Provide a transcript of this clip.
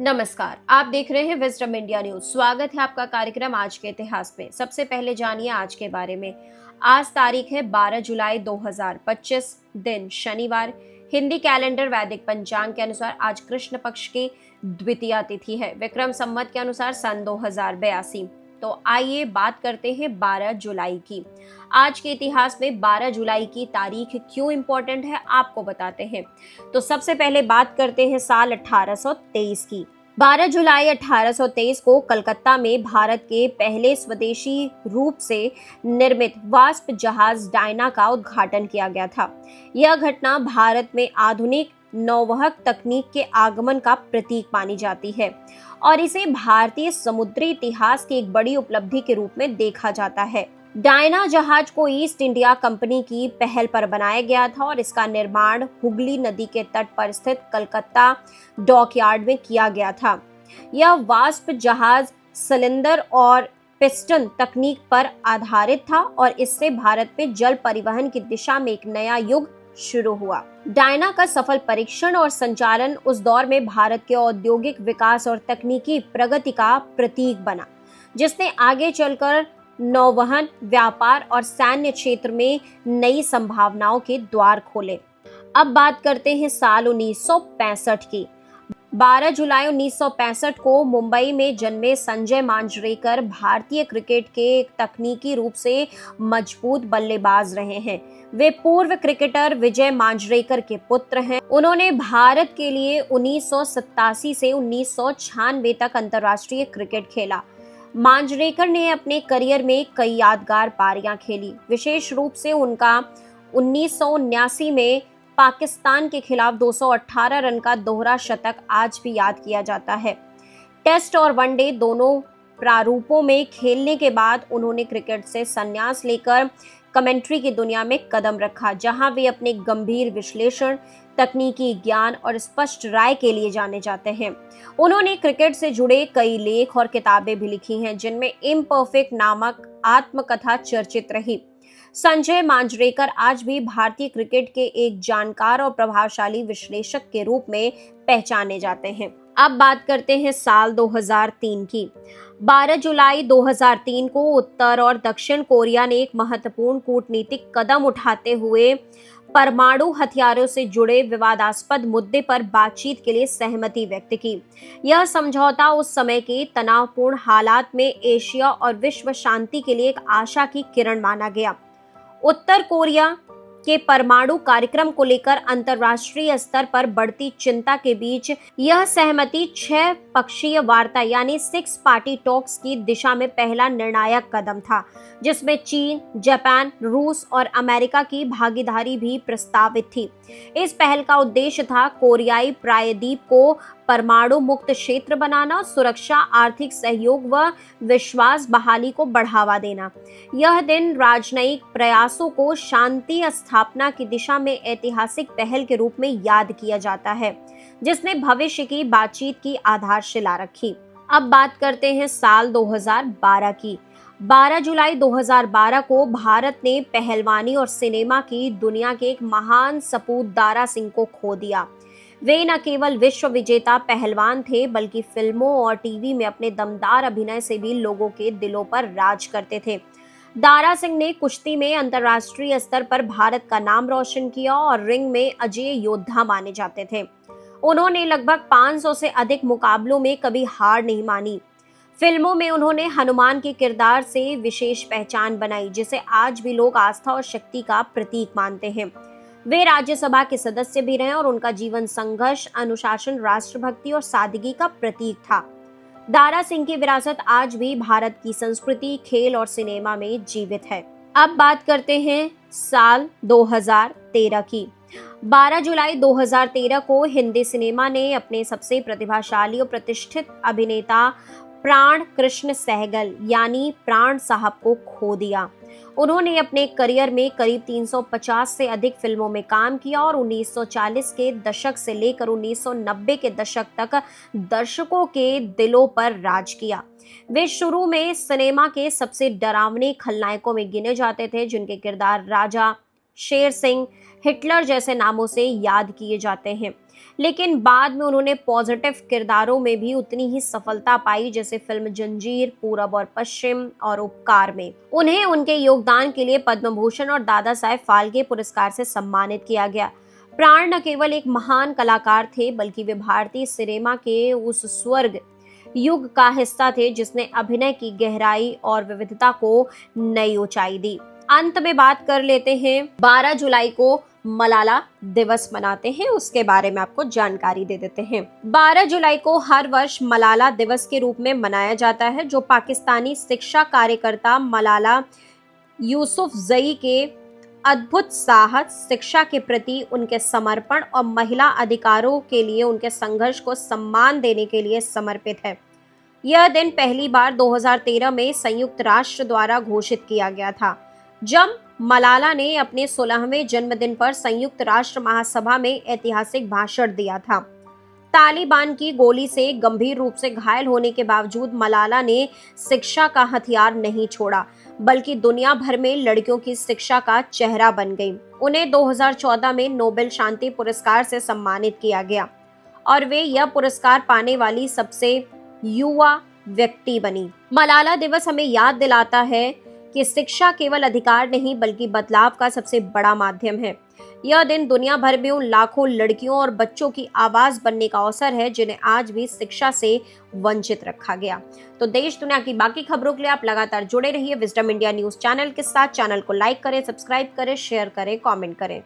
नमस्कार, आप देख रहे हैं विजडम इंडिया न्यूज। स्वागत है आपका कार्यक्रम आज के इतिहास में। सबसे पहले जानिए आज के बारे में। आज तारीख है 12 जुलाई 2025, दिन शनिवार। हिंदी कैलेंडर वैदिक पंचांग के अनुसार आज कृष्ण पक्ष की द्वितीया तिथि है। विक्रम संवत के अनुसार सन 2082। तो आइए बात करते हैं 12 जुलाई की। आज के इतिहास में 12 जुलाई की तारीख क्यों इंपॉर्टेंट है आपको बताते हैं। तो सबसे पहले बात करते हैं साल 1823 की। 12 जुलाई 1823 को कलकत्ता में भारत के पहले स्वदेशी रूप से निर्मित वास्प जहाज डायना का उद्घाटन किया गया था। यह घटना भारत में आधुनिक नौवहक तकनीक के आगमन का प्रतीक मानी जाती है और इसे भारतीय समुद्री इतिहास की एक बड़ी उपलब्धि के रूप में देखा जाता है। डायना जहाज को ईस्ट इंडिया कंपनी की पहल पर बनाया गया था और इसका निर्माण हुगली नदी के तट पर स्थित कलकत्ता डॉकयार्ड में किया गया था। यह वास्प जहाज सिलेंडर और पिस्टन तकनीक पर आधारित था और इससे भारत में जल परिवहन की दिशा में एक नया युग शुरू हुआ। डायना का सफल परीक्षण और संचालन उस दौर में भारत के औद्योगिक विकास और तकनीकी प्रगति का प्रतीक बना, जिसने आगे चलकर नौवहन, व्यापार और सैन्य क्षेत्र में नई संभावनाओं के द्वार खोले। अब बात करते हैं साल 1965 की। 12 जुलाई 1965 को मुंबई में जन्मे संजय मांजरेकर भारतीय क्रिकेट के एक तकनीकी रूप से मजबूत बल्लेबाज रहे हैं। वे पूर्व क्रिकेटर विजय मांजरेकर के पुत्र हैं। उन्होंने भारत के लिए 1987 से 1996 तक अंतर्राष्ट्रीय क्रिकेट खेला। मांजरेकर ने अपने करियर में कई यादगार पारियां खेली। विशेष रूप से उनका 1979 में पाकिस्तान के खिलाफ 218 रन का दोहरा शतक आज भी याद किया जाता है। टेस्ट और वनडे दोनों प्रारूपों में खेलने के बाद उन्होंने क्रिकेट से संन्यास लेकर कमेंट्री की दुनिया में कदम रखा, जहां वे अपने गंभीर विश्लेषण, तकनीकी ज्ञान और स्पष्ट राय के लिए जाने जाते हैं। उन्होंने क्रिकेट से जुड़े कई लेख और किताबें भी लिखी हैं, जिनमें इम्परफेक्ट नामक आत्मकथा चर्चित रही। संजय मांजरेकर आज भी भारतीय क्रिकेट के एक जानकार और प्रभावशाली विश्लेषक के रूप में पहचाने जाते हैं। अब बात करते हैं साल 2003 की। 12 जुलाई 2003 को उत्तर और दक्षिण कोरिया ने एक महत्वपूर्ण कूटनीतिक कदम उठाते हुए परमाणु हथियारों से जुड़े विवादास्पद मुद्दे पर बातचीत के लिए सहमति व्यक्त की। यह समझौता उस समय के तनावपूर्ण हालात में एशिया और विश्व शांति के लिए एक आशा की किरण माना गया। उत्तर कोरिया के परमाणु कार्यक्रम को लेकर अंतर्राष्ट्रीय स्तर पर बढ़ती चिंता के बीच यह सहमति 6 पक्षीय वार्ता यानी 6 पार्टी टॉक्स की दिशा में पहला निर्णायक कदम था, जिसमें चीन, जापान, रूस और अमेरिका की भागीदारी भी प्रस्तावित थी। इस पहल का उद्देश्य था कोरियाई प्रायद्वीप को परमाणु मुक्त क्षेत्र बनाना, सुरक्षा, आर्थिक सहयोग व विश्वास बहाली को बढ़ावा देना। यह दिन राजनयिक प्रयासों को शांति स्थापना की दिशा में ऐतिहासिक पहल के रूप में याद किया जाता है, जिसने भविष्य की बातचीत की आधारशिला रखी। अब बात करते हैं साल 2012 की। 12 जुलाई 2012 को भारत ने पहलवानी और सिनेमा की दुनिया के एक महान सपूत दारा सिंह को खो दिया। वे न केवल विश्व विजेता पहलवान थे, बल्कि फिल्मों और टीवी में अपने दमदार अभिनय से भी लोगों के दिलों पर राज करते थे। दारा सिंह ने कुश्ती में अंतर्राष्ट्रीय स्तर पर भारत का नाम रोशन किया और रिंग में अजेय योद्धा माने जाते थे। उन्होंने लगभग 500 से अधिक मुकाबलों में कभी हार नहीं मानी। फिल्मों में उन्होंने हनुमान के किरदार से विशेष पहचान बनाई, जिसे आज भी लोग आस्था और शक्ति का प्रतीक मानते हैं। वे राज्यसभा के सदस्य भी रहे और उनका जीवन संघर्ष, अनुशासन, राष्ट्रभक्ति और सादगी का प्रतीक था। दारा सिंह की विरासत आज भी भारत की संस्कृति, खेल और सिनेमा में जीवित है। अब बात करते हैं साल 2013 की। 12 जुलाई 2013 को हिंदी सिनेमा ने अपने सबसे प्रतिभाशाली और प्रतिष्ठित अभिनेता प्राण कृष्ण सहगल यानी प्राण साहब को खो दिया। उन्होंने अपने करियर में करीब 350 से अधिक फिल्मों में काम किया और 1940 के दशक से लेकर 1990 के दशक तक दर्शकों के दिलों पर राज किया। वे शुरू में सिनेमा के सबसे डरावने खलनायकों में गिने जाते थे, जिनके किरदार राजा, शेर सिंह, हिटलर जैसे नामों से याद किए जाते हैं। लेकिन बाद में उन्होंने पॉजिटिव किरदारों में भी उतनी ही सफलता पाई, जैसे फिल्म जंजीर, पूरब और पश्चिम और उपकार में। उन्हें उनके योगदान के लिए पद्म भूषण और दादा साहेब फाल्के पुरस्कार से सम्मानित किया गया। प्राण न केवल एक महान कलाकार थे, बल्कि वे भारतीय सिनेमा के उस स्वर्ग युग का हिस्सा थे जिसने अभिनय की गहराई और विविधता को नई ऊंचाई दी। अंत में बात कर लेते हैं, 12 जुलाई को मलाला दिवस मनाते हैं, उसके बारे में आपको जानकारी दे देते हैं। 12 जुलाई को हर वर्ष मलाला दिवस के रूप में मनाया जाता है, जो पाकिस्तानी शिक्षा कार्यकर्ता मलाला यूसुफजई के अद्भुत साहस, शिक्षा के प्रति उनके समर्पण और महिला अधिकारों के लिए उनके संघर्ष को सम्मान देने के लिए समर्पित है। यह दिन पहली बार 2013 में संयुक्त राष्ट्र द्वारा घोषित किया गया था, जब मलाला ने अपने 16वें जन्मदिन पर संयुक्त राष्ट्र महासभा में ऐतिहासिक भाषण दिया था। तालिबान की गोली से गंभीर रूप से घायल होने के बावजूद मलाला ने शिक्षा का हथियार नहीं छोड़ा, बल्कि दुनिया भर में लड़कियों की शिक्षा का चेहरा बन गई। उन्हें 2014 में नोबेल शांति पुरस्कार से सम्मानित किया गया और वे यह पुरस्कार पाने वाली सबसे युवा व्यक्ति बनी। मलाला दिवस हमें याद दिलाता है कि शिक्षा केवल अधिकार नहीं, बल्कि बदलाव का सबसे बड़ा माध्यम है। यह दिन दुनिया भर में उन लाखों लड़कियों और बच्चों की आवाज बनने का अवसर है जिन्हें आज भी शिक्षा से वंचित रखा गया। तो देश दुनिया की बाकी खबरों के लिए आप लगातार जुड़े रहिए विजडम इंडिया न्यूज चैनल के साथ। चैनल को लाइक करें, सब्सक्राइब करें, शेयर करें, कमेंट करें।